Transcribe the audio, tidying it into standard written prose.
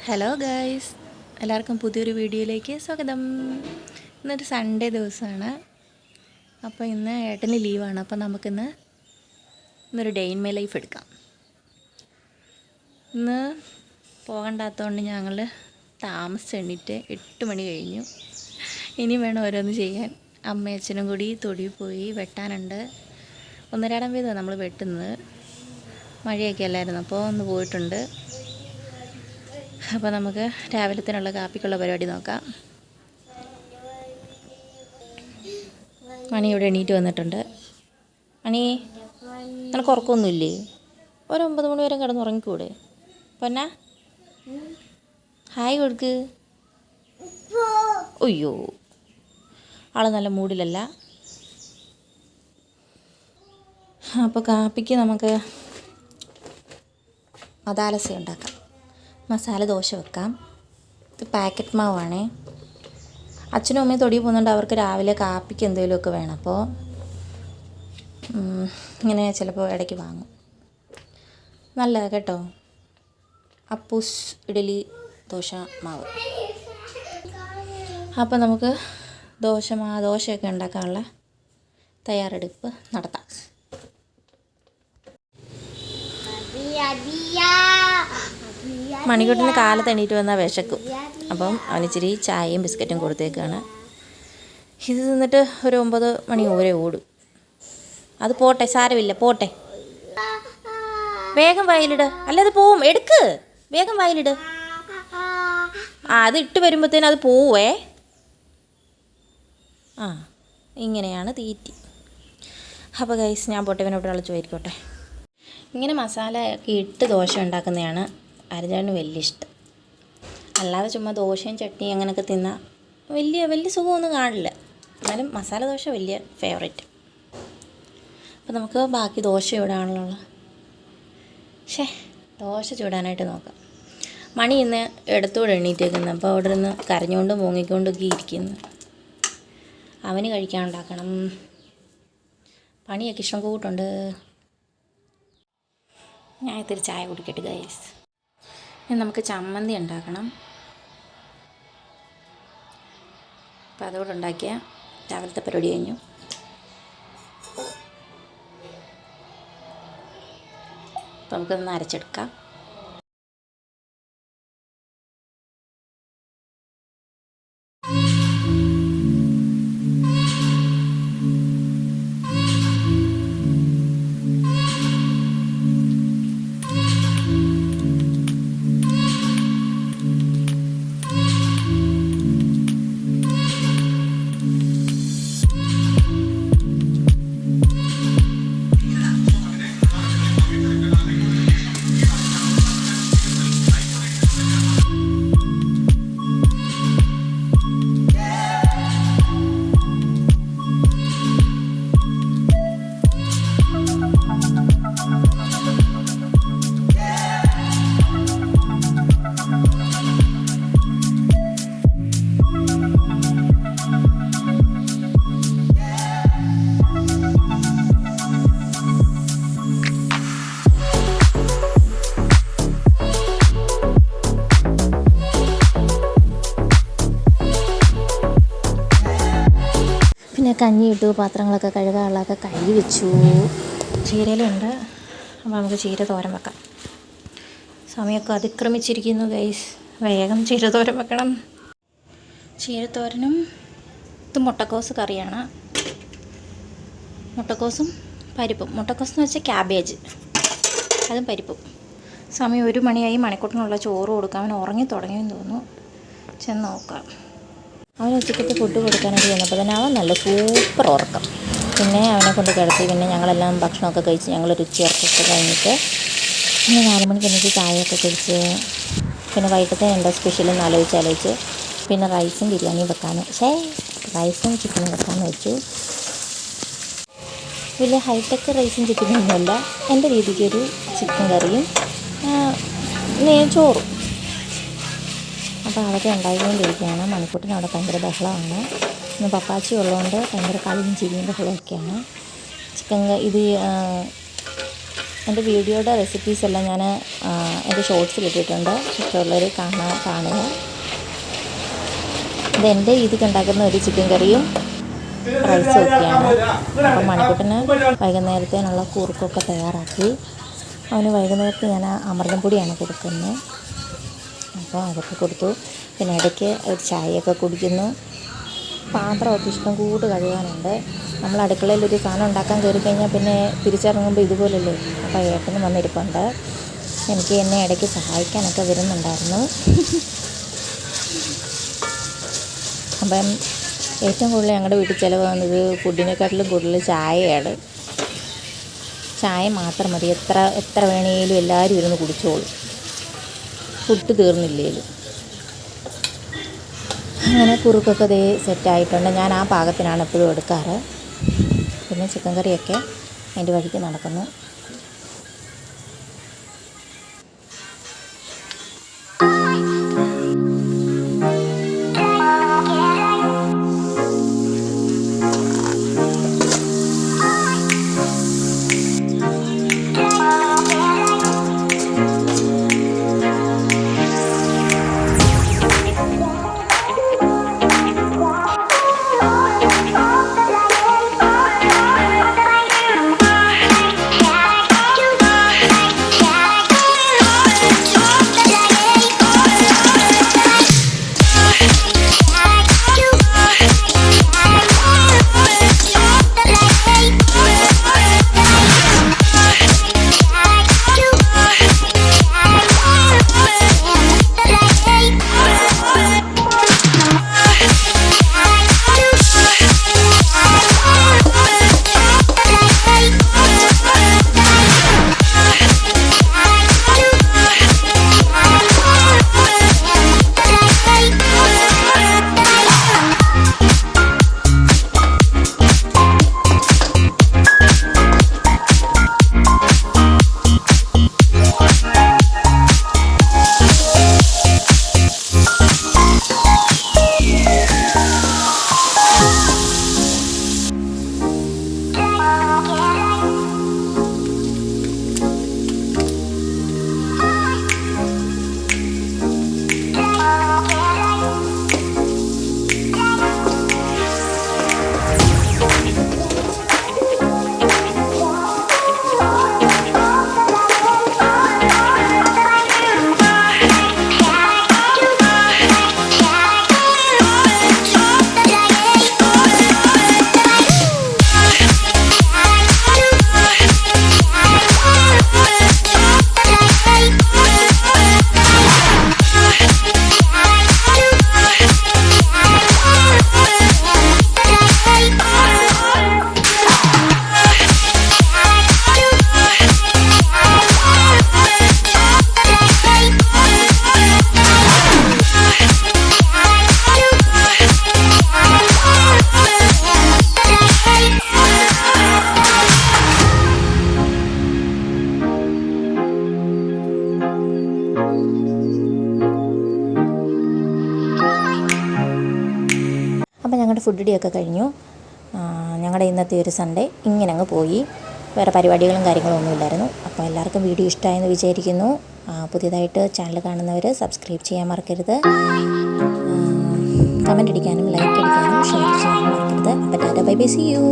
Hello guys, എല്ലാവർക്കും പുതിയൊരു വീഡിയോയിലേക്ക് സ്വാഗതം. ഇന്നൊരു സൺഡേ ദിവസമാണ്. അപ്പോൾ ഇന്ന് ഏട്ടന് ലീവാണ്. അപ്പോൾ ഇന്നൊരു ഡേ ഇൻ മൈ ലൈഫ് എടുക്കാം. ഇന്ന് പോകണ്ടാത്തതുകൊണ്ട് ഞങ്ങൾ താമസിച്ചെണ്ണിട്ട് 8 മണി കഴിഞ്ഞു. ഇനി വേണം ഓരോന്ന് ചെയ്യാൻ. അമ്മയും അച്ഛനും കൂടി തൊടിയിൽ പോയി വെട്ടാനുണ്ട്. 1.5 വീതമാണ് നമ്മൾ വെട്ടുന്നത്. മഴയൊക്കെ അല്ലായിരുന്നു, അപ്പോൾ ഒന്ന് പോയിട്ടുണ്ട്. അപ്പോൾ നമുക്ക് രാവിലത്തിനുള്ള കാപ്പിക്കുള്ള പരിപാടി നോക്കാം. മണി ഇവിടെ എണീറ്റ് വന്നിട്ടുണ്ട്. മണി, നിനക്ക് ഉറക്കമൊന്നുമില്ലേ? 9 മണി വരെ കിടന്നുറങ്ങിക്കൂടെ? പൊന്നാ, ഹായ് കൊടുക്ക്. അയ്യോ, ആൾ നല്ല മൂഡിലല്ല. അപ്പോൾ കാപ്പിക്ക് നമുക്ക് മസാലസ ഉണ്ടാക്കാം. മസാല ദോശ വെക്കാം. ഇത് പാക്കറ്റ് മാവാണേ. അച്ഛനും അമ്മയും തൊടിയിൽ പോകുന്നുണ്ട്. അവർക്ക് രാവിലെ കാപ്പിക്ക് എന്തെങ്കിലുമൊക്കെ വേണം. അപ്പോൾ ഇങ്ങനെ ചിലപ്പോൾ ഇടയ്ക്ക് വാങ്ങും. നല്ലതാണ് കേട്ടോ. അപ്പൂസ് ഇഡലി ദോശ മാവ്. അപ്പോൾ നമുക്ക് ദോശയൊക്കെ ഉണ്ടാക്കാനുള്ള തയ്യാറെടുപ്പ് നടത്താം. മണിക്കൂട്ടിന് കാലത്ത് എണീറ്റ് വന്നാൽ വിശക്കും. അപ്പം അവനിച്ചിരി ചായയും ബിസ്ക്കറ്റും കൊടുത്തേക്കാണ്. ഇത് തിന്നിട്ട് ഒരു 9 മണി വരെ ഓടും. അത് പോട്ടെ, സാരമില്ല, പോട്ടെ. വേഗം വായിലിട്, അല്ലാതെ പോവും. എടുക്ക്, വേഗം വായിലിട്. അത് ഇട്ട് വരുമ്പോഴത്തേനും അത് പോവേ. ഇങ്ങനെയാണ് തീറ്റി. അപ്പോൾ ഗൈസ്, ഞാൻ പോട്ടെ, ഇവനോട് കളിച്ചു പോയിരിക്കോട്ടെ. ഇങ്ങനെ മസാല ഒക്കെ ഇട്ട് ദോശ ഉണ്ടാക്കുന്നതാണ് അരജാണ് വലിയ ഇഷ്ടം. അല്ലാതെ ചുമ്മാ ദോശയും ചട്നിയും അങ്ങനെയൊക്കെ തിന്നാൽ വലിയ സുഖമൊന്നും കാണില്ല. എന്നാലും മസാല ദോശ വലിയ ഫേവറേറ്റ്. അപ്പോൾ നമുക്ക് ബാക്കി ദോശ ചൂടാണല്ലോ. ദോശ ചൂടാനായിട്ട് നോക്കാം. മണി ഇന്ന് ഇടത്തൂടെ എണ്ണീറ്റേക്കുന്നു. അപ്പോൾ അവിടെ നിന്ന് കരഞ്ഞുകൊണ്ടും പൊങ്ങിക്കൊണ്ടൊക്കെ ഇരിക്കുന്നു. അവന് കഴിക്കാൻ ഉണ്ടാക്കണം. പണിയൊക്കെ ഇഷ്ടം കൂട്ടുണ്ട്. ഞാൻ ഇത്തിരി ചായ കുടിക്കട്ടെ ഗൈസ്. ഇനി നമുക്ക് ചമ്മന്തി ഉണ്ടാക്കണം. അപ്പോൾ അതോടെ ഉണ്ടാക്കിയ രാവിലത്തെ പരിപാടി കഴിഞ്ഞു. അപ്പോൾ നമുക്കൊന്ന് അരച്ചെടുക്കാം. പിന്നെ കഞ്ഞി ഇട്ടു, പാത്രങ്ങളൊക്കെ കഴുകാനുള്ളതൊക്കെ കഴുകി വെച്ചു. ചീരയിലുണ്ട്. അപ്പോൾ നമുക്ക് ചീര തോരൻ വെക്കാം. സമയമൊക്കെ അതിക്രമിച്ചിരിക്കുന്നു ഗൈസ്. വേഗം ചീരത്തോരൻ വെക്കണം. ചീരത്തോരനും ഇത് മുട്ടക്കോസ് കറിയാണ്. മുട്ടക്കോസും പരിപ്പും. മുട്ടക്കോസ് എന്ന് വെച്ചാൽ ക്യാബേജ്, അതും പരിപ്പും. സമയം 1 മണിയായി. മണിക്കൂട്ടിനുള്ള ചോറ് കൊടുക്കാം. അവൻ ഉറങ്ങി തുടങ്ങിയെന്ന് തോന്നുന്നു. ചെന്ന് നോക്കാം. അവന് ഉച്ചയ്ക്കത്തെ ഫുഡ് കൊടുക്കാനായിട്ട് ചെന്നപ്പോൾ തന്നെ അവൻ നല്ല സൂപ്പർ ഉറക്കം. പിന്നെ അവനെ കൊണ്ട് കിടത്തി. പിന്നെ ഞങ്ങളെല്ലാം ഭക്ഷണമൊക്കെ കഴിച്ച് ഞങ്ങളൊരു ഉച്ചയുറക്കൊക്കെ കഴിഞ്ഞിട്ട് പിന്നെ 4 മണിക്ക് എനിക്ക് ചായയൊക്കെ കുടിച്ച് പിന്നെ വൈകിട്ടത്തെ എന്താ സ്പെഷ്യലെന്ന് ആലോചിച്ച് പിന്നെ റൈസും ബിരിയാണിയും വെക്കാമെന്ന് റൈസും ചിക്കനും വെക്കാമെന്ന് വെച്ചു. വലിയ ഹൈടെക് റൈസും ചിക്കനും ഒന്നുമല്ല. എൻ്റെ രീതിക്കൊരു ചിക്കൻ കറിയും ചോറും. അപ്പോൾ അതൊക്കെ ഉണ്ടായിക്കൊണ്ടിരിക്കുകയാണ്. മണിക്കൂട്ടിന് അവിടെ ഭയങ്കര ബഹളമാണ്. ഇന്ന് പപ്പാച്ചി ഉള്ളതുകൊണ്ട് ഭയങ്കര കളിയും ചിരിയും ബഹളമൊക്കെയാണ്. ഇത് എൻ്റെ വീഡിയോയുടെ റെസിപ്പീസ് എല്ലാം ഞാൻ എൻ്റെ ഷോർട്സിൽ ഇട്ടിട്ടുണ്ട്. ഇഷ്ടമുള്ളവർ കാണുക. ഇതെൻ്റെ രീതിക്ക് ഉണ്ടാക്കുന്ന ഒരു ചിക്കൻ കറിയും റൈസും ഒക്കെയാണ്. അപ്പം മണിക്കുട്ടന് വൈകുന്നേരത്തേനുള്ള കുറുക്കൊക്കെ തയ്യാറാക്കി. അവന് വൈകുന്നേരത്ത് ഞാൻ അമൃതം പൊടിയാണ് കൊടുക്കുന്നത്. അപ്പോൾ അതൊക്കെ കൊടുത്തു. പിന്നെ ഇടയ്ക്ക് ഒരു ചായയൊക്കെ കുടിക്കുന്നു. പാത്രമൊക്കെ ഇഷ്ടം കൂട്ട് കഴുകാനുണ്ട്. നമ്മൾ അടുക്കളയിൽ ഒരു സാധനം ഉണ്ടാക്കാൻ കയറി കഴിഞ്ഞാൽ പിന്നെ തിരിച്ചിറങ്ങുമ്പോൾ ഇതുപോലല്ലേ. അപ്പോൾ ഏട്ടനും വന്നിരിപ്പുണ്ട്. എനിക്ക് എന്നെ ഇടയ്ക്ക് സഹായിക്കാനൊക്കെ വരുന്നുണ്ടായിരുന്നു. അപ്പം ഏറ്റവും കൂടുതൽ ഞങ്ങളുടെ വീട്ടിൽ ചിലവ് വന്നത് ഫുഡിനെക്കാട്ടിലും കൂടുതൽ ചായയാണ്. ചായ മാത്രം മതി. എത്ര വേണേലും എല്ലാവരും ഇരുന്ന് കുടിച്ചോളും, ഫുഡ് തീർന്നില്ലേലും. അങ്ങനെ കുറുക്കൊക്കെ ദേ സെറ്റായിട്ടുണ്ട്. ഞാൻ ആ പാകത്തിനാണ് എപ്പോഴും എടുക്കാറ്. പിന്നെ ചിക്കൻ കറിയൊക്കെ അതിൻ്റെ വഴിക്ക് നടക്കുന്നു. അപ്പോൾ ഞങ്ങളുടെ ഫുഡ് ഡേയൊക്കെ കഴിഞ്ഞു. ഞങ്ങളുടെ ഇന്നത്തെ ഒരു സൺഡേ ഇങ്ങനെ അങ്ങ് പോയി. വേറെ പരിപാടികളും കാര്യങ്ങളും ഒന്നുമില്ലായിരുന്നു. അപ്പോൾ എല്ലാവർക്കും വീഡിയോ ഇഷ്ടമായെന്ന് വിചാരിക്കുന്നു. പുതിയതായിട്ട് ചാനൽ കാണുന്നവർ സബ്സ്ക്രൈബ് ചെയ്യാൻ മറക്കരുത്. കമൻ്റ് അടിക്കാനും ലൈക്ക് അടിക്കാനും ഷെയർ ചെയ്യാനും മറക്കരുത്. അപ്പോൾ tata bye bye, see U.